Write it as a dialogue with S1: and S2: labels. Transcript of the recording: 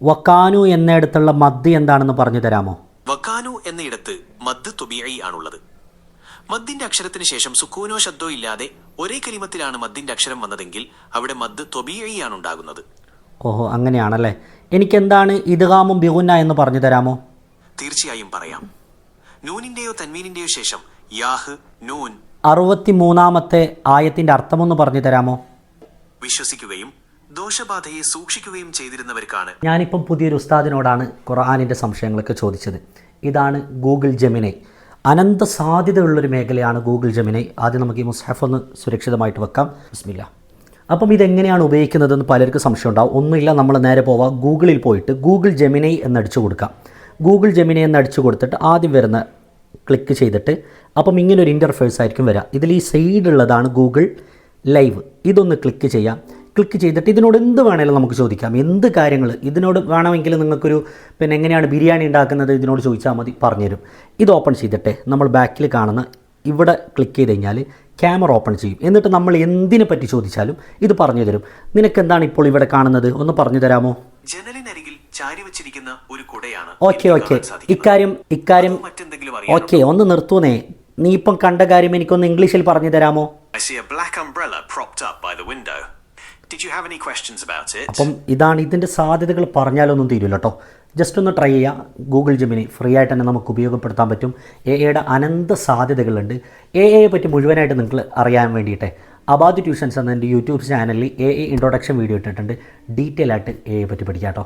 S1: വക്കാനു എന്നിടത്തുള്ള മദ് എന്താണെന്ന് പറഞ്ഞു തരാമോ?
S2: വക്കാനു എന്നയിടത്ത് മദ് തൊബിഈ ആണുള്ളത്. മദ്ദിന്റെ അക്ഷരത്തിന് ശേഷം സുക്കൂനോ ശബ്ദോ ഇല്ലാതെ ഒരേ കലിമത്തിലാണ് മദ്ദിന്റെ അക്ഷരം വന്നതെങ്കിൽ അവിടെ മദ് തൊബിഈ ആണ് ഉണ്ടാകുന്നത്.
S1: ഓഹോ, അങ്ങനെയാണല്ലേ. എനിക്കെന്താണ് ഇദ്ഗാമും ബിഗുന്ന എന്ന് പറഞ്ഞു തരാമോ?
S2: തീർച്ചയായും പറയാം. നൂനിന്റെയോ തൻവീനിന്റെയോ ശേഷം യാഹ്, നൂൻ
S1: 63-ാമത്തെ ആയത്തിന്റെ അർത്ഥമൊന്ന് പറഞ്ഞു തരാമോ?
S2: വിശ്വസിക്കുകയും ദോഷബാധയെ സൂക്ഷിക്കുകയും ചെയ്തിരുന്നവർക്കാണ്.
S1: ഞാനിപ്പം പുതിയൊരു ഉസ്താദിനോടാണ് ഖുർആനിൻ്റെ സംശയങ്ങളൊക്കെ ചോദിച്ചത്. ഇതാണ് ഗൂഗിൾ ജെമിനൈ. അനന്ത സാധ്യതയുള്ളൊരു മേഖലയാണ് ഗൂഗിൾ ജെമിനൈ. ആദ്യം നമുക്ക് ഈ മുസ്ഹഫ് ഒന്ന് സുരക്ഷിതമായിട്ട് വെക്കാം. ബിസ്മില്ലാ. അപ്പം ഇതെങ്ങനെയാണ് ഉപയോഗിക്കുന്നതെന്ന് പലർക്കും സംശയം ഉണ്ടാവും. ഒന്നുമില്ല, നമ്മൾ നേരെ പോവാം. ഗൂഗിളിൽ പോയിട്ട് ഗൂഗിൾ ജെമിനൈ എന്നടിച്ചു കൊടുക്കാം. ഗൂഗിൾ ജെമിനൈ എന്നടിച്ചു കൊടുത്തിട്ട് ആദ്യം വരുന്ന ക്ലിക്ക് ചെയ്തിട്ട് അപ്പം ഇങ്ങനൊരു ഇൻ്റർഫേസ് ആയിരിക്കും വരിക. ഇതിൽ ഈ സൈഡുള്ളതാണ് ഗൂഗിൾ ലൈവ്. ഇതൊന്ന് ക്ലിക്ക് ചെയ്യാം. ക്ലിക്ക് ചെയ്തിട്ട് ഇതിനോട് എന്ത് വേണമെങ്കിലും നമുക്ക് ചോദിക്കാം. എന്ത് കാര്യങ്ങൾ ഇതിനോട് വേണമെങ്കിൽ നിങ്ങൾക്കൊരു എങ്ങനെയാണ് ബിരിയാണി ഉണ്ടാക്കുന്നത് ഇതിനോട് ചോദിച്ചാൽ മതി, പറഞ്ഞുതരും. ഇത് ഓപ്പൺ ചെയ്തിട്ട് നമ്മൾ ബാക്കിൽ കാണുന്ന ഇവിടെ ക്ലിക്ക് ചെയ്ത് കഴിഞ്ഞാൽ ക്യാമറ ഓപ്പൺ ചെയ്യും. എന്നിട്ട് നമ്മൾ എന്തിനെ പറ്റി ചോദിച്ചാലും ഇത് പറഞ്ഞു തരും. നിനക്ക് എന്താണ് ഇപ്പോൾ ഇവിടെ കാണുന്നത് ഒന്ന് പറഞ്ഞു തരാമോ?
S2: ജനലിനരികിൽ ചാരി വെച്ചിരിക്കുന്ന ഒരു കുടയാണ്.
S1: ഓക്കെ, ഇക്കാര്യം ഓക്കെ, ഒന്ന് നിർത്തൂന്നേ. നീ ഇപ്പം കണ്ട കാര്യം എനിക്കൊന്ന് ഇംഗ്ലീഷിൽ പറഞ്ഞു തരാമോ?
S2: I see a black umbrella propped up by the window. Did you have any questions about it?
S1: അപ്പം ഇതാണ് ഇതിൻ്റെ സാധ്യതകൾ. പറഞ്ഞാലൊന്നും തീരില്ല കേട്ടോ. ജസ്റ്റ് ഒന്ന് ട്രൈ ചെയ്യുക. ഗൂഗിൾ ജെമിനി ഫ്രീ ആയിട്ട് തന്നെ നമുക്ക് ഉപയോഗപ്പെടുത്താൻ പറ്റും. എയുടെ അനന്ത സാധ്യതകളുണ്ട്. എയെ പറ്റി മുഴുവനായിട്ട് നിങ്ങൾക്ക് അറിയാൻ വേണ്ടിയിട്ട് അബാദ് ട്യൂഷൻസ് എന്ന എൻ്റെ യൂട്യൂബ് ചാനലിൽ എ ഇൻട്രൊഡക്ഷൻ വീഡിയോ ഇട്ടിട്ടുണ്ട്. ഡീറ്റെയിൽ ആയിട്ട് എയെ പറ്റി പഠിക്കാം കേട്ടോ.